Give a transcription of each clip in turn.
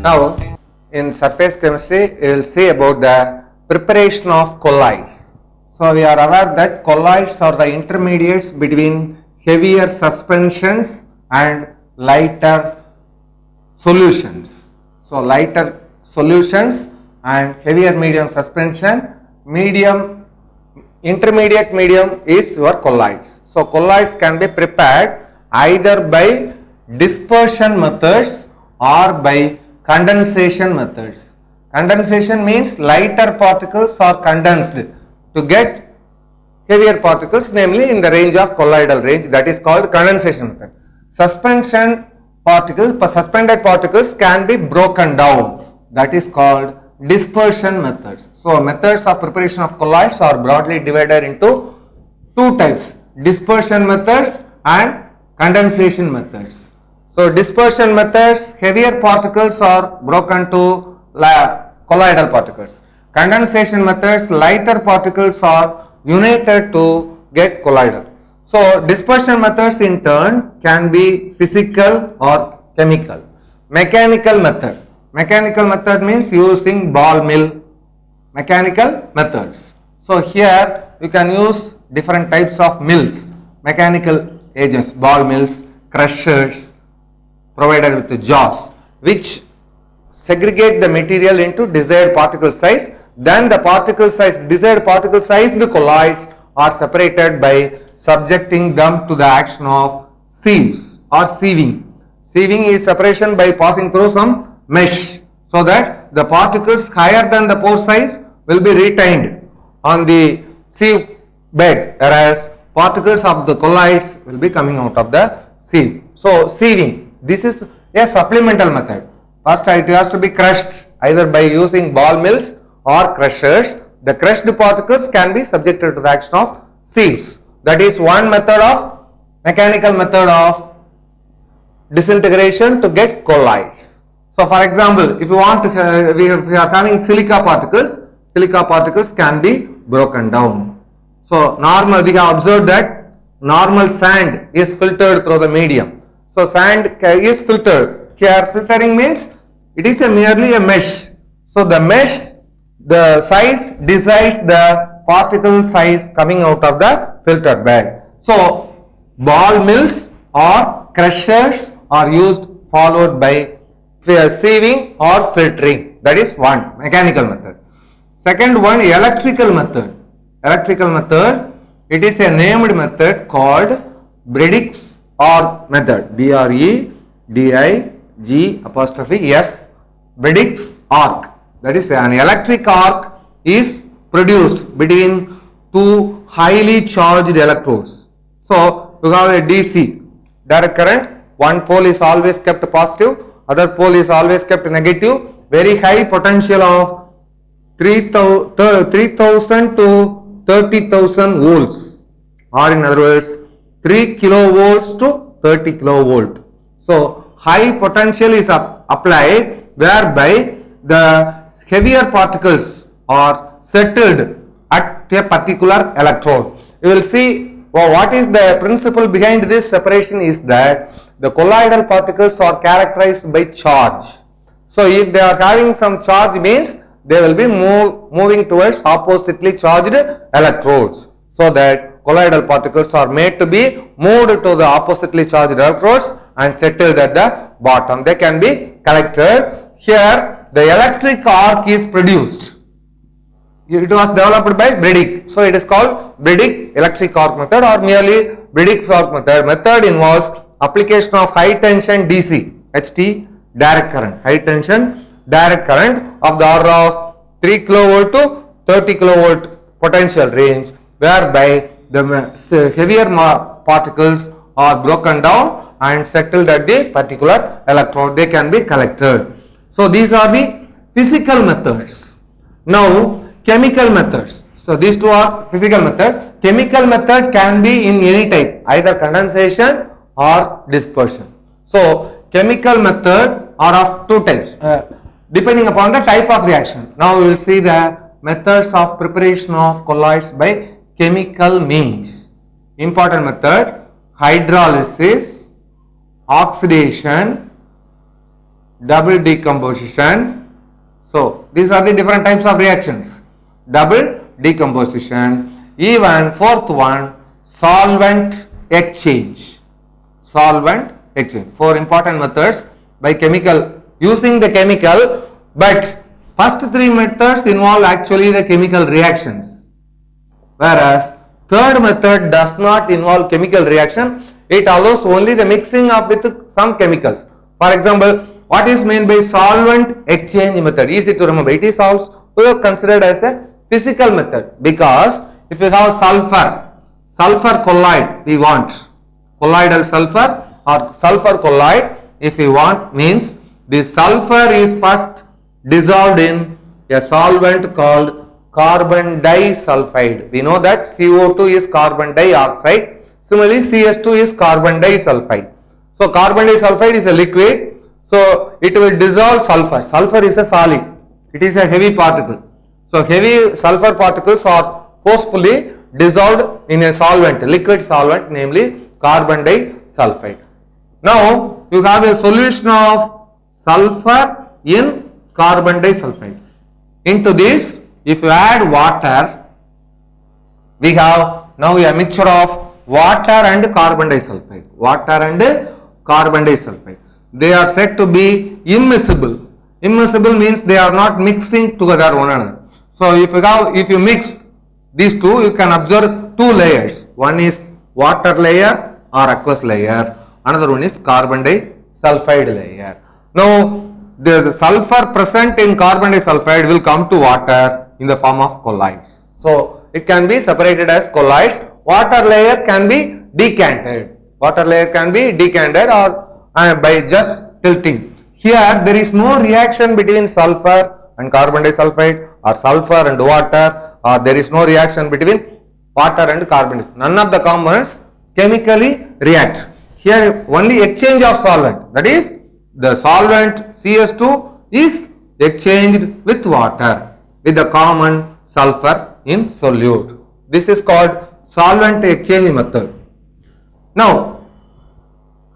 Now, in surface chemistry, we will see about the preparation of colloids. So, we are aware that colloids are the intermediates between heavier suspensions and lighter solutions. So, lighter solutions and heavier medium suspension, intermediate medium is your colloids. So, colloids can be prepared either by dispersion methods or by condensation methods. Condensation means lighter particles are condensed to get heavier particles, namely in the range of colloidal range, that is called condensation method. Suspended particles can be broken down, that is called dispersion methods. So, methods of preparation of colloids are broadly divided into two types: dispersion methods and condensation methods. So, dispersion methods, heavier particles are broken to colloidal particles. Condensation methods, lighter particles are united to get colloidal. So, dispersion methods in turn can be physical or chemical. Mechanical method. Mechanical method means using ball mill. Mechanical methods. So, here you can use different types of mills, mechanical agents, ball mills, crushers provided with the jaws, which segregate the material into desired particle size. Then the desired particle sized colloids are separated by subjecting them to the action of sieves or sieving. Sieving is separation by passing through some mesh, so that the particles higher than the pore size will be retained on the sieve bed, whereas particles of the colloids will be coming out of the sieve. So, sieving, this is a supplemental method. First, it has to be crushed either by using ball mills or crushers. The crushed particles can be subjected to the action of sieves. That is one method of mechanical method of disintegration to get colloids. So, for example, if you want to, we are having silica particles can be broken down. So, we have observed that normal sand is filtered through the medium. So, sand is filtered. Here, filtering means it is merely a mesh. So, the mesh, the size decides the particle size coming out of the filtered bed. So, ball mills or crushers are used, followed by sieving or filtering. That is one mechanical method. Second one, electrical method. Electrical method, it is a named method called Briggs arc method. BREDIGS, Briggs arc. That is, an electric arc is produced between two highly charged electrodes. So, you have a DC direct current, one pole is always kept positive, other pole is always kept negative, very high potential of 3000 to 30,000 volts, or in other words 3 kilovolts to 30 kilovolt. So, high potential is applied, whereby the heavier particles are settled at a particular electrode. You will see what is the principle behind this separation is that the colloidal particles are characterized by charge. So, if they are having some charge, means they will be moving towards oppositely charged electrodes, so that colloidal particles are made to be moved to the oppositely charged electrodes and settled at the bottom. They can be collected. Here, the electric arc is produced. It was developed by Briggs. So, it is called Briggs electric arc method or merely Briggs arc method. Method involves application of high tension DC, HT direct current, high tension direct current of the order of 3 kilovolt to 30 kilovolt potential range, whereby the heavier particles are broken down and settled at the particular electrode. They can be collected. So, these are the physical methods. Now, chemical methods. So, these two are physical method. Chemical method can be in any type, either condensation or dispersion. So, chemical method are of two types, depending upon the type of reaction. Now, we will see the methods of preparation of colloids by chemical means. Important method: hydrolysis, oxidation, double decomposition. So these are the different types of reactions. Double decomposition. Even fourth one, solvent exchange. Solvent exchange. Four important methods by chemical, using the chemical, but first three methods involve actually the chemical reactions, whereas third method does not involve chemical reaction. It allows only the mixing up with some chemicals. For example, what is meant by solvent exchange method? Easy to remember. It is also considered as a physical method, because if you have sulfur colloid, we want colloidal sulfur or sulfur colloid, if we want, means the sulfur is first dissolved in a solvent called carbon disulfide. We know that CO2 is carbon dioxide. Similarly, CS2 is carbon disulfide. So carbon disulfide is a liquid. So it will dissolve sulfur. Sulfur is a solid. It is a heavy particle. So heavy sulfur particles are forcefully dissolved in a solvent, liquid solvent, namely carbon disulfide. Now you have a solution of sulfur in carbon disulfide. Into this, if you add water, we have now a mixture of water and carbon disulfide. Water and carbon disulfide. They are said to be immiscible. Immiscible means they are not mixing together one another. So if you mix these two, you can observe two layers. One is water layer or aqueous layer. Another one is carbon disulfide layer. Now the sulfur present in carbon disulfide will come to water in the form of colloids. So it can be separated as colloids. Water layer can be decanted. Water layer can be decanted or by just tilting. Here there is no reaction between sulfur and carbon disulfide, or sulfur and water, or there is no reaction between water and carbon disulfide. None of the components chemically react. Here only exchange of solvent, that is the solvent CS2 is exchanged with water with the common sulfur in solute. This is called solvent exchange method. Now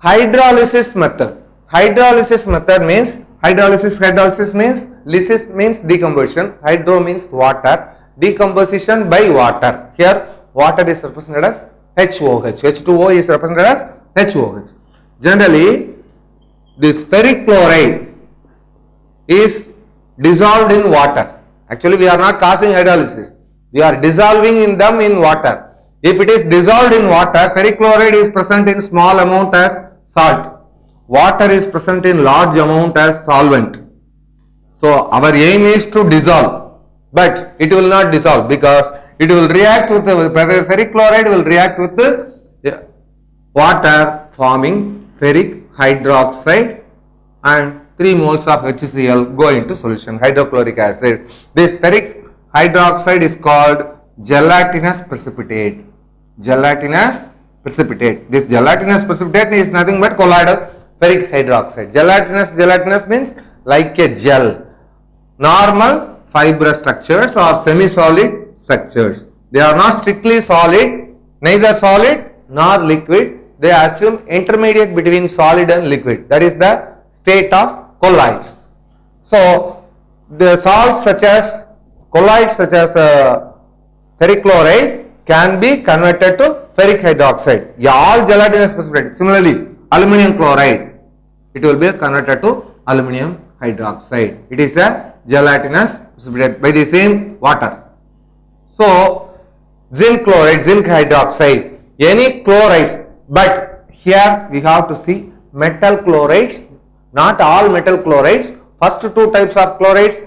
hydrolysis method. Hydrolysis method means hydrolysis means lysis means decomposition, hydro means water, decomposition by water. Here water is represented as HOH, H2O is represented as HOH. Generally this ferric chloride is dissolved in water. Actually we are not causing hydrolysis, we are dissolving in them in water. If it is dissolved in water, ferric chloride is present in small amount as salt. Water is present in large amount as solvent. So our aim is to dissolve, but it will not dissolve because it will react with the ferric chloride will react with the water, forming ferric hydroxide, and 3 moles of HCl go into solution, hydrochloric acid. This ferric hydroxide is called gelatinous precipitate. Gelatinous precipitate. This gelatinous precipitate is nothing but colloidal ferric hydroxide. Gelatinous means like a gel. Normal fibrous structures or semi-solid structures. They are not strictly solid, neither solid nor liquid. They assume intermediate between solid and liquid. That is the state of colloids. So the salts such as colloids such as ferric chloride can be converted to ferric hydroxide. Yeah, all gelatinous precipitate. Similarly, aluminum chloride, it will be converted to aluminum hydroxide. It is a gelatinous precipitate by the same water. So zinc chloride, zinc hydroxide, any chlorides, but here we have to see metal chlorides, not all metal chlorides. First two types of chlorides,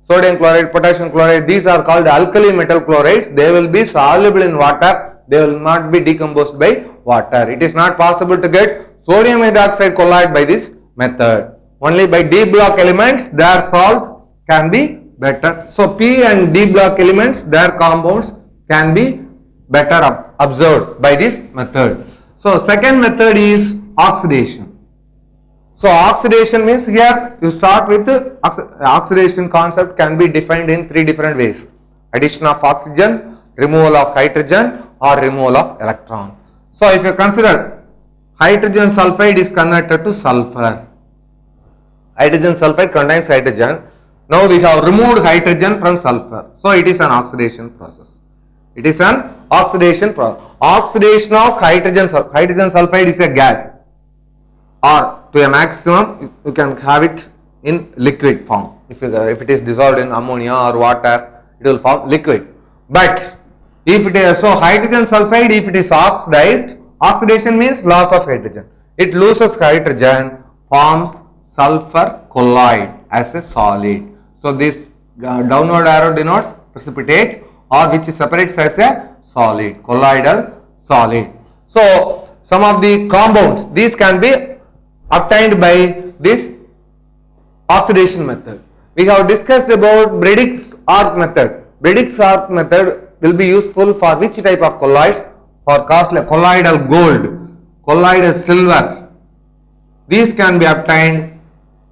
sodium chloride, potassium chloride, these are called alkali metal chlorides. They will be soluble in water, they will not be decomposed by water. It is not possible to get sodium hydroxide colloid by this method. Only by D block elements their salts can be better. So P and D block elements, their compounds can be better observed by this method. So second method is oxidation. So oxidation means here you start with the oxidation concept can be defined in 3 different ways. Addition of oxygen, removal of hydrogen, or removal of electron. So if you consider hydrogen sulfide is converted to sulfur. Hydrogen sulfide contains hydrogen. Now we have removed hydrogen from sulfur. So it is an oxidation process. It is an oxidation process. Oxidation of hydrogen sulfide is a gas, or to a maximum you can have it in liquid form. If it is dissolved in ammonia or water, it will form liquid. But if it is hydrogen sulfide, if it is oxidized, oxidation means loss of hydrogen. It loses hydrogen, forms sulfur colloid as a solid. So this downward arrow denotes precipitate, or which separates as a solid, colloidal solid. So some of the compounds, these can be obtained by this oxidation method. We have discussed about Brady's arc method. Brady's arc method will be useful for which type of colloids? For colloidal gold, colloidal silver. These can be obtained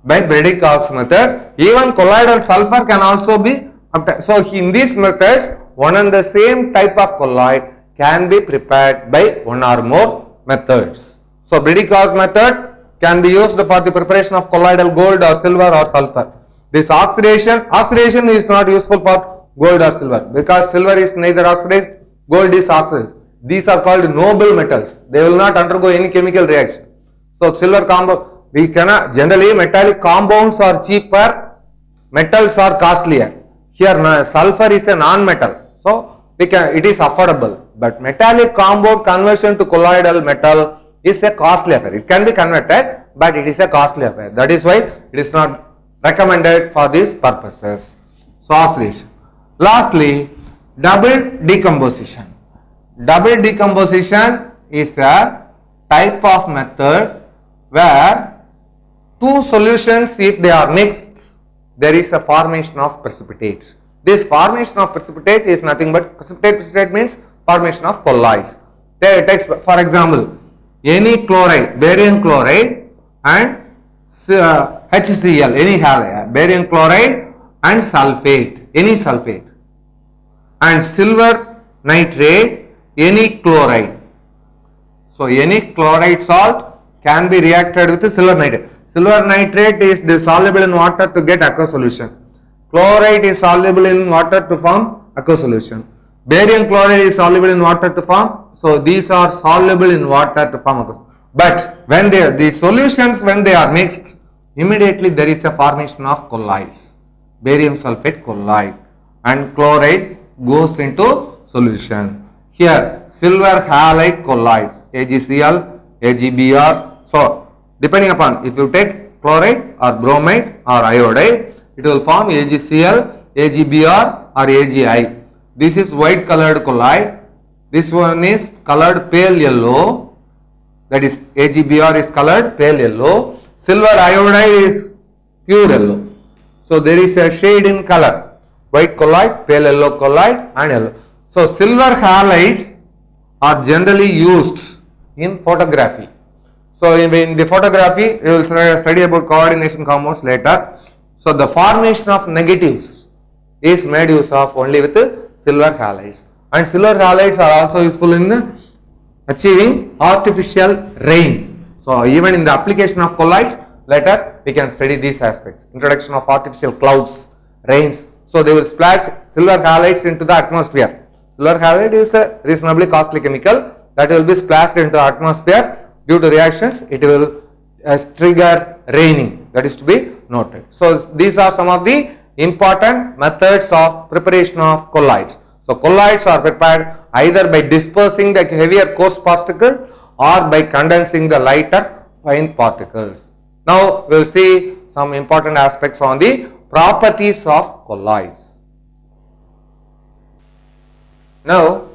by Brady arc method. Even colloidal sulfur can also be obtained. So in these methods, one and the same type of colloid can be prepared by one or more methods. So Brady arc method can be used for the preparation of colloidal gold or silver or sulfur. This oxidation is not useful for gold or silver, because silver is neither oxidized, gold is oxidized. These are called noble metals. They will not undergo any chemical reaction. So silver compound, we cannot, generally metallic compounds are cheaper, metals are costlier. Here sulfur is a non-metal, so it is affordable. But metallic compound conversion to colloidal metal is a costly affair. It can be converted, but it is a costly affair. That is why it is not recommended for these purposes. So oxidation. Lastly, double decomposition. Double decomposition is a type of method where two solutions, if they are mixed, there is a formation of precipitate. This formation of precipitate is nothing but precipitate means formation of colloids. There takes, for example, any chloride, barium chloride and HCl, any halide, barium chloride and sulfate, any sulfate, and silver nitrate, any chloride. So any chloride salt can be reacted with silver nitrate. Silver nitrate is soluble in water to get aqueous solution. Chloride is soluble in water to form aqueous solution. Barium chloride is soluble in water to form. So these are soluble in water to form aqueous. But when the solutions, when they are mixed, immediately there is a formation of colloids. Barium sulfate colloid and chloride goes into solution. Here silver halide colloids, AgCl, AgBr. So depending upon if you take chloride or bromide or iodide, it will form AgCl, AgBr or AgI. This is white colored colloid. This one is colored pale yellow. That is AgBr is colored pale yellow. Silver iodide is pure yellow. So there is a shade in color. White colloid, pale yellow colloid and yellow. So silver halides are generally used in photography. So in the photography, we will study about coordination compounds later. So the formation of negatives is made use of only with silver halides. And silver halides are also useful in achieving artificial rain. So even in the application of colloids, later we can study these aspects. Introduction of artificial clouds, rains. So they will splash silver halides into the atmosphere. Silver halide is a reasonably costly chemical that will be splashed into the atmosphere. Due to reactions, it will trigger raining. That is to be noted. So these are some of the important methods of preparation of colloids. So colloids are prepared either by dispersing the heavier coarse particle or by condensing the lighter fine particles. Now we will see some important aspects on the properties of colloids. Now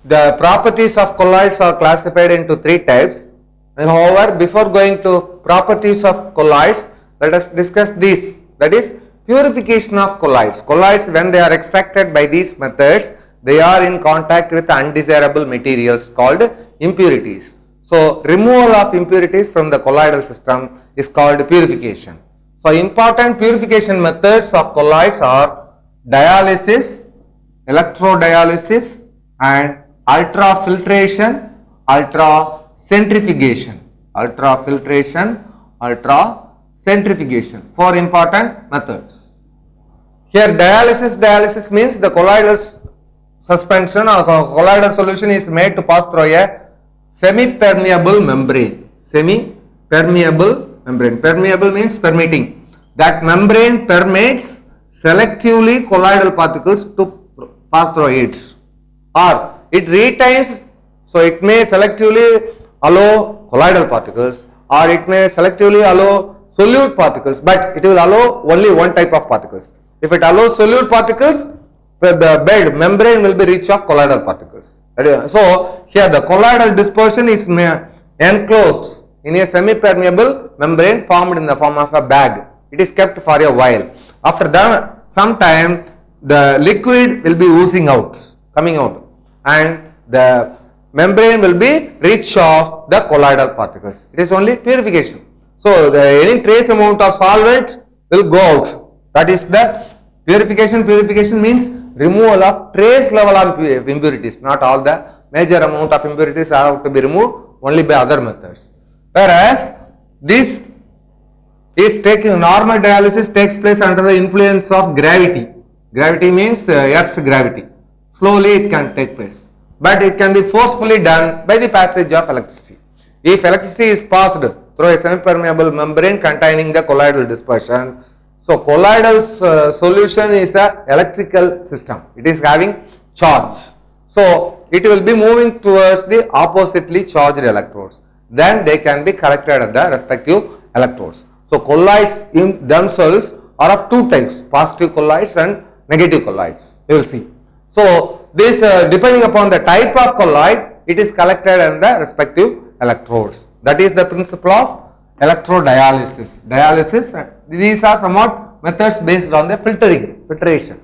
the properties of colloids are classified into three types. However, before going to properties of colloids, let us discuss this, that is purification of colloids. Colloids, when they are extracted by these methods, they are in contact with undesirable materials called impurities. So removal of impurities from the colloidal system is called purification. So important purification methods of colloids are dialysis, electrodialysis and ultrafiltration, ultra ultracentrifugation. Ultrafiltration, ultracentrifugation. Four important methods. Here dialysis means the colloidal suspension or colloidal solution is made to pass through a semi-permeable membrane. Semi-permeable membrane. Permeable means permeating. That membrane permeates selectively colloidal particles to pass through it, or it retains, so it may selectively allow colloidal particles, or it may selectively allow solute particles, but it will allow only one type of particles. If it allows solute particles, the bed membrane will be rich of colloidal particles. So here the colloidal dispersion is enclosed in a semi-permeable membrane formed in the form of a bag. It is kept for a while. After that, some time the liquid will be oozing out, coming out, and the membrane will be rich of the colloidal particles. It is only purification. So any trace amount of solvent will go out. That is the purification. Purification means removal of trace level of impurities. Not all the major amount of impurities have to be removed, only by other methods. Whereas this is taking, normal dialysis takes place under the influence of gravity. Gravity means Earth's gravity. Slowly it can take place, but it can be forcefully done by the passage of electricity. If electricity is passed through a semi-permeable membrane containing the colloidal dispersion, so colloidal solution is a electrical system. It is having charge. So it will be moving towards the oppositely charged electrodes. Then they can be collected at the respective electrodes. So colloids in themselves are of two types, positive colloids and negative colloids. You will see. So this depending upon the type of colloid, it is collected in the respective electrodes. That is the principle of electrodialysis. Dialysis, these are somewhat methods based on the filtration.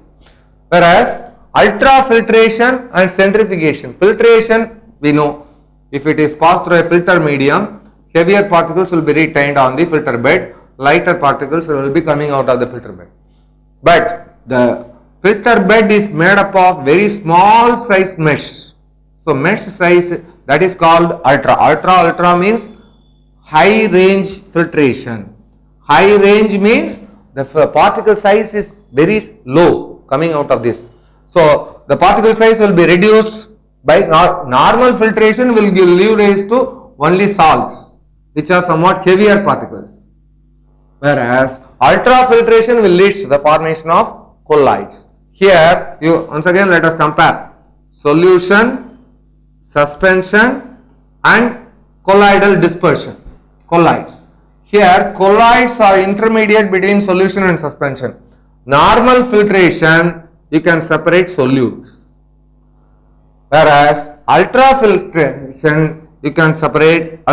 Whereas ultrafiltration and centrifugation. Filtration, we know, if it is passed through a filter medium, heavier particles will be retained on the filter bed, lighter particles will be coming out of the filter bed. But the filter bed is made up of very small size mesh. So mesh size, that is called ultra. Ultra means high range filtration. High range means the particle size is very low coming out of this. So the particle size will be reduced by normal filtration will give rise to only salts, which are somewhat heavier particles. Whereas ultrafiltration will lead to the formation of colloids. Here, once again let us compare solution, suspension and colloidal dispersion. Colloids. Here colloids are intermediate between solution and suspension. Normal filtration, you can separate solutes. Whereas ultrafiltration, you can separate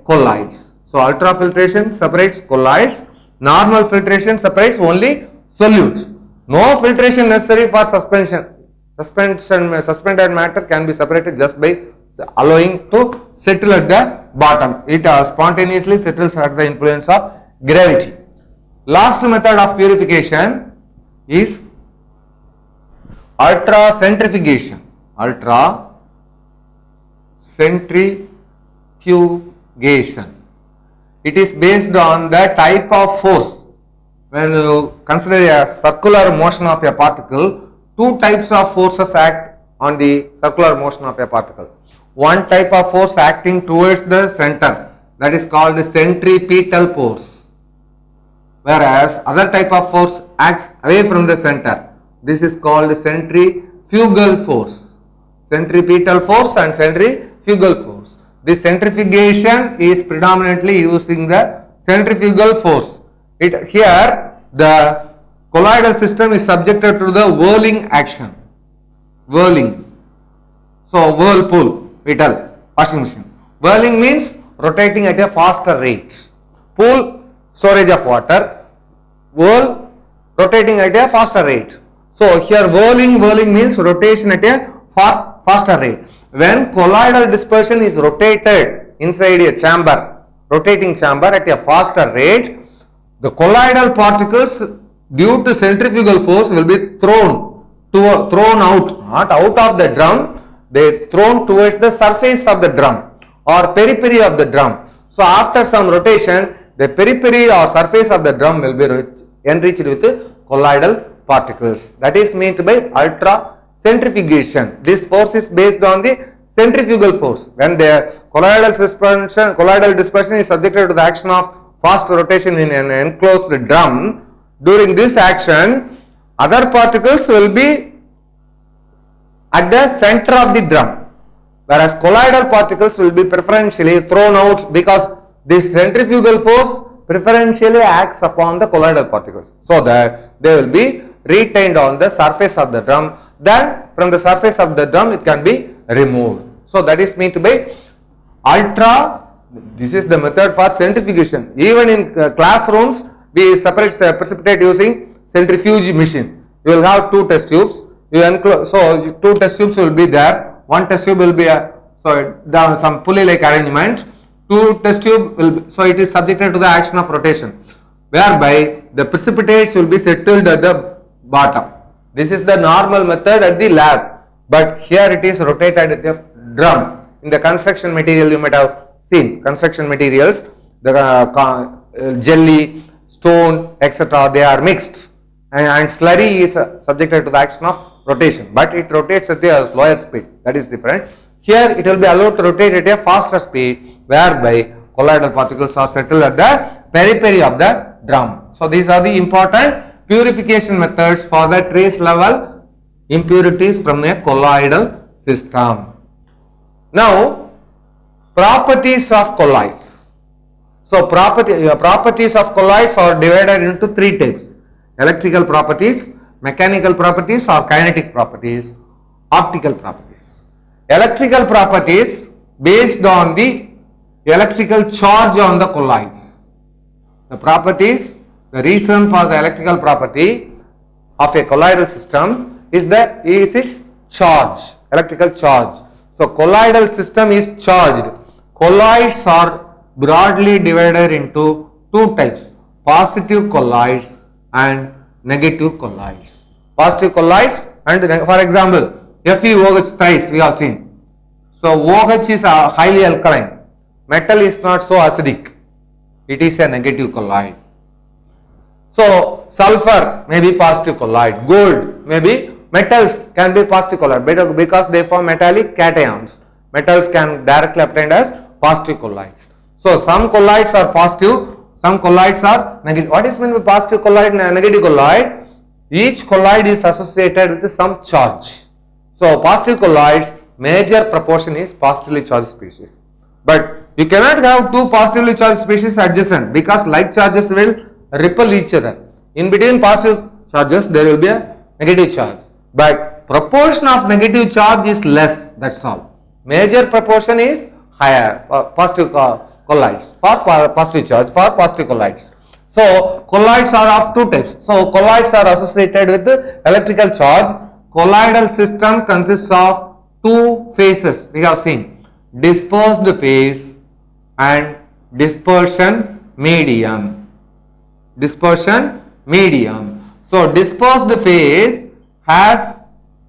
colloids. So ultrafiltration separates colloids, normal filtration separates only solutes. No filtration necessary for suspension. Suspended matter can be separated just by allowing to settle at the bottom. It spontaneously settles at the influence of gravity. Last method of purification is ultracentrifugation. Ultracentrifugation. It is based on the type of force. When you consider a circular motion of a particle, two types of forces act on the circular motion of a particle. One type of force acting towards the center, that is called the centripetal force. Whereas other type of force acts away from the center. This is called centrifugal force. Centripetal force and centrifugal force. This centrifugation is predominantly using the centrifugal force. Here the colloidal system is subjected to the whirling action. Whirling. So whirlpool, we tell, washing machine. Whirling means rotating at a faster rate. Pool, storage of water. Whirl, rotating at a faster rate. So here whirling means rotation at a faster rate. When colloidal dispersion is rotated inside a chamber, rotating chamber at a faster rate, the colloidal particles due to centrifugal force will be thrown out, not out of the drum, they thrown towards the surface of the drum or periphery of the drum. So after some rotation, the periphery or surface of the drum will be enriched with colloidal particles. That is meant by ultracentrifugation. This force is based on the centrifugal force. When the colloidal dispersion is subjected to the action of fast rotation in an enclosed drum, during this action, other particles will be at the center of the drum, whereas colloidal particles will be preferentially thrown out because this centrifugal force preferentially acts upon the colloidal particles, so that they will be retained on the surface of the drum. Then from the surface of the drum it can be removed. So that is meant by this is the method for centrifugation. Even in classrooms, we separate precipitate using centrifuge machine. You will have two test tubes. So two test tubes will be there. One test tube will be some pulley like arrangement. Two test tube will be, so it is subjected to the action of rotation, whereby the precipitates will be settled at the bottom. This is the normal method at the lab, but here it is rotated at the drum. In the construction material, you might have seen construction materials, the jelly, stone, etc. they are mixed, and slurry is subjected to the action of rotation, but it rotates at a slower speed. That is different. Here it will be allowed to rotate at a faster speed, whereby colloidal particles are settled at the periphery of the drum. So these are the important purification methods for the trace level impurities from a colloidal system. Now, properties of colloids. So properties of colloids are divided into three types: electrical properties, mechanical properties or kinetic properties, optical properties. Electrical properties based on the electrical charge on the colloids. The properties, the reason for the electrical property of a colloidal system is its charge, electrical charge. So colloidal system is charged. Colloids are broadly divided into two types: positive colloids and negative colloids. Positive colloids and, for example, FeOH thrice we have seen. So OH is highly alkaline. Metal is not so acidic. It is a negative colloid. So sulfur may be positive colloid. Gold may be, metals can be positive colloid because they form metallic cations. Metals can directly obtained as positive colloids. So some colloids are positive, some colloids are negative. What is meant by positive colloid and negative colloid? Each colloid is associated with some charge. So positive colloids, major proportion is positively charged species. But you cannot have two positively charged species adjacent because like charges will repel each other. In between positive charges there will be a negative charge. But proportion of negative charge is less, that's all. Major proportion is higher, positive colloids for positive charge, for positive colloids. So colloids are of two types. So colloids are associated with the electrical charge. Colloidal system consists of two phases we have seen: dispersed phase and dispersion medium. Dispersion medium. So dispersed phase has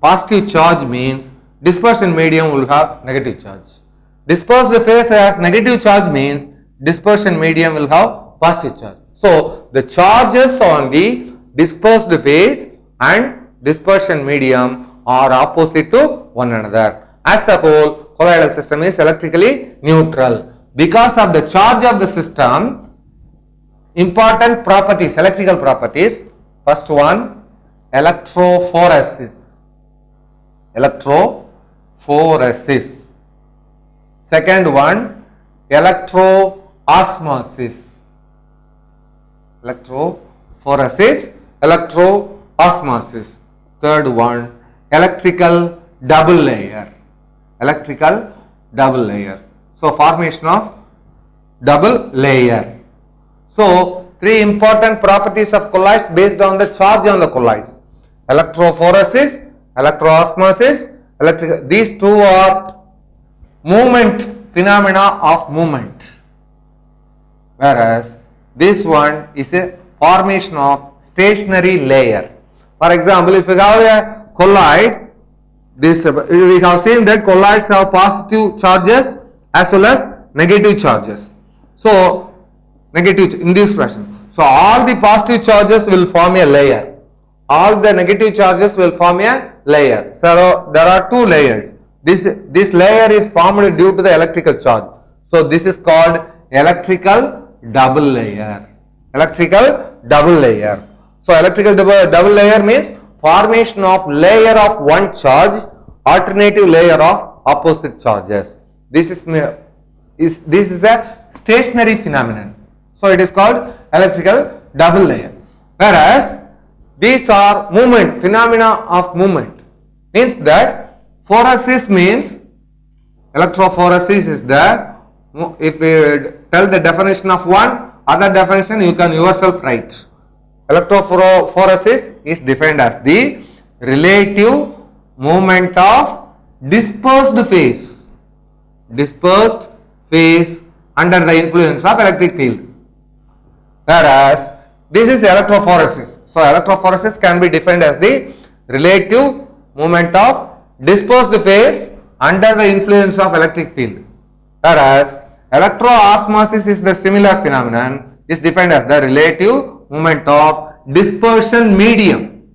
positive charge, means dispersion medium will have negative charge. Dispersed phase has negative charge, means dispersion medium will have positive charge. So the charges on the dispersed phase and dispersion medium are opposite to one another. As a whole, colloidal system is electrically neutral. Because of the charge of the system, important properties, electrical properties. First one, electrophoresis. Electrophoresis. Second one, electroosmosis. Electrophoresis, electroosmosis. Third one, electrical double layer. Electrical double layer. So formation of double layer. So three important properties of colloids based on the charge on the colloids: electrophoresis, electroosmosis, these two are movement, phenomena of movement, whereas this one is a formation of stationary layer. For example, if you have a colloid, This we have seen that colloids have positive charges as well as negative charges. So negative in this fashion. So all the positive charges will form a layer. All the negative charges will form a layer. So there are two layers. This layer is formed due to the electrical charge. So this is called electrical double layer. Electrical double layer. So electrical double layer means formation of layer of one charge, alternative layer of opposite charges. This is a stationary phenomenon. So it is called electrical double layer. Whereas these are movement, phenomena of movement. Means that phoresis means, electrophoresis is the, if we tell the definition of one, other definition you can yourself write. Electrophoresis is defined as the relative movement of dispersed phase under the influence of electric field. Whereas this is electrophoresis. So electrophoresis can be defined as the relative movement of dispersed phase under the influence of electric field. Whereas electroosmosis is the similar phenomenon, is defined as the relative movement of dispersion medium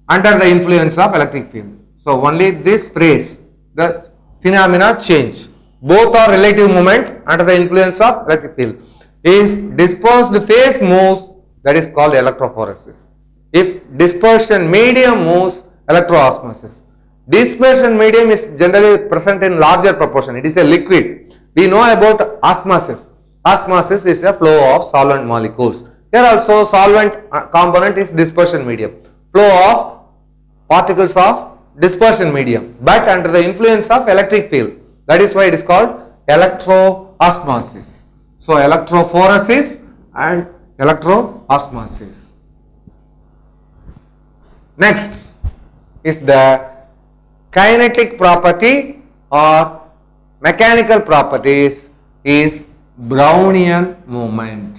under the influence of electric field. So only this phrase, the phenomena change. Both are relative movement under the influence of electric field. If dispersed phase moves, that is called electrophoresis. If dispersion medium moves, electroosmosis. Dispersion medium is generally present in larger proportion. It is a liquid. We know about osmosis. Osmosis is a flow of solvent molecules. Here also solvent component is dispersion medium. Flow of particles of dispersion medium, but under the influence of electric field. That is why it is called electroosmosis. So electrophoresis and electroosmosis. Next is the kinetic property or mechanical properties is Brownian movement.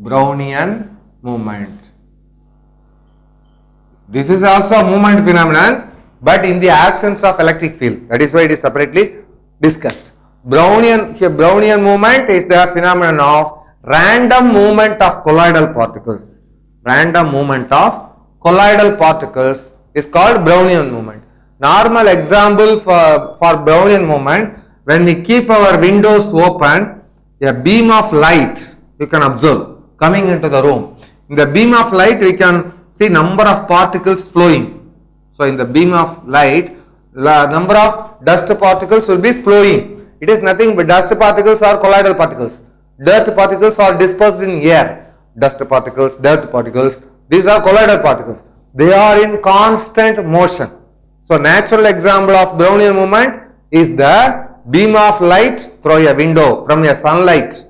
Brownian movement. This is also a movement phenomenon, but in the absence of electric field. That is why it is separately discussed. Brownian movement is the phenomenon of random movement of colloidal particles. Random movement of colloidal particles is called Brownian movement. Normal example for Brownian movement, when we keep our windows open, a beam of light you can observe coming into the room. In the beam of light we can see number of particles flowing. So in the beam of light, number of dust particles will be flowing. It is nothing but dust particles are colloidal particles. Dirt particles are dispersed in air. Dust particles, dirt particles, these are colloidal particles. They are in constant motion. So natural example of Brownian movement is the beam of light through a window from a sunlight.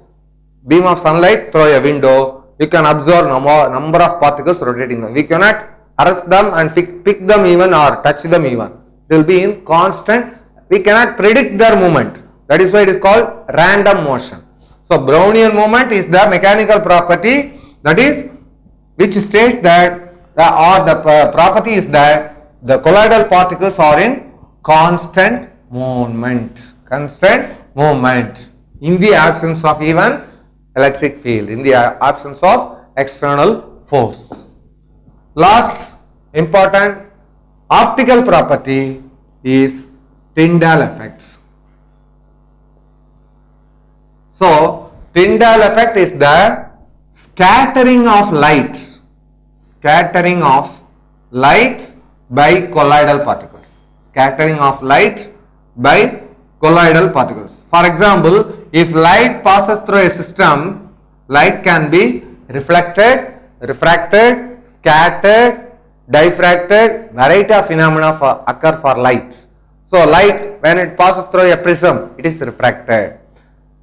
Beam of sunlight through a window, you can observe number of particles rotating. We cannot arrest them and pick them even or touch them even. They will be in constant. We cannot predict their movement. That is why it is called random motion. So Brownian movement is the mechanical property, that is, which states that the property is that the colloidal particles are in constant movement. Constant movement in the absence of even electric field, in the absence of external force. Last important optical property is Tyndall effect. So Tyndall effect is the scattering of light by colloidal particles. Scattering of light by colloidal particles. For example, if light passes through a system, light can be reflected, refracted, scattered, diffracted, variety of phenomena occur for light. So light, when it passes through a prism, it is refracted.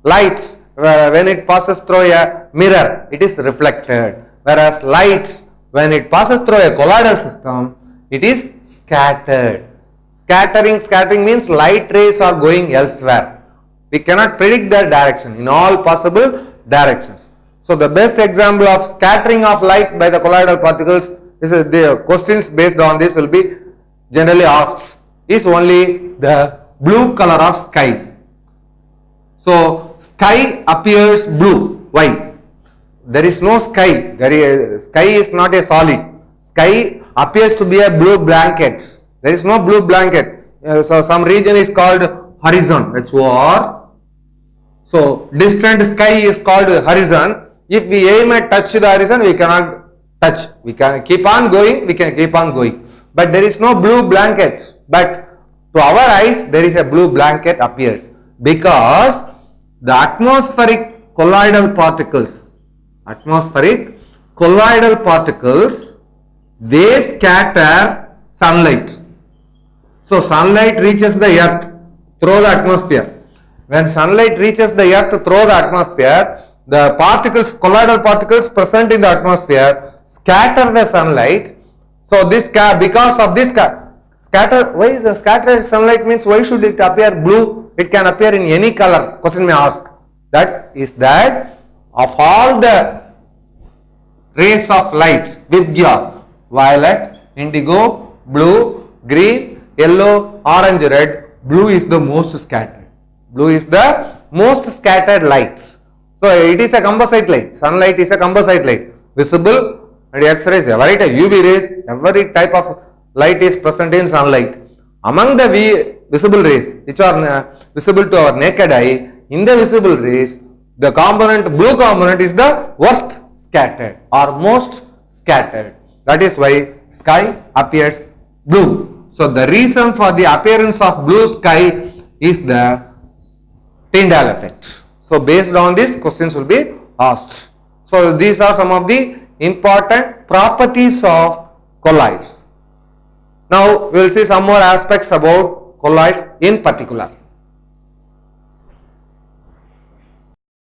Light, when it passes through a mirror, it is reflected. Whereas light, when it passes through a colloidal system, it is scattered. Scattering means light rays are going elsewhere. We cannot predict their direction in all possible directions. So the best example of scattering of light by the colloidal particles the questions based on this will be generally asked is only the blue color of sky. So sky appears blue. Why? There is no sky. Sky is not a solid. Sky appears to be a blue blanket. There is no blue blanket. So some region is called horizon. HOR. So distant sky is called horizon. If we aim at touch the horizon, we cannot touch. We can keep on going. We can keep on going. But there is no blue blanket. But to our eyes, there is a blue blanket appears because the atmospheric colloidal particles, they scatter sunlight. So sunlight reaches the earth through the atmosphere. When sunlight reaches the earth through the atmosphere, the particles, colloidal particles present in the atmosphere scatter the sunlight. So this because of this scatter, why the scattered sunlight means why should it appear blue? It can appear in any color. Question may ask. That is that of all the rays of light, Vibgya, violet, indigo, blue, green, yellow, orange, red, blue is the most scattered. Blue is the most scattered light. So it is a composite light. Sunlight is a composite light. Visible and X-rays, every type, UV rays, every type of light is present in sunlight. Among the visible rays which are visible to our naked eye, in the visible rays, the blue component is the worst scattered or most scattered. That is why sky appears blue. So the reason for the appearance of blue sky is the Tyndall effect. So based on this, questions will be asked. So these are some of the important properties of colloids. Now we will see some more aspects about colloids in particular.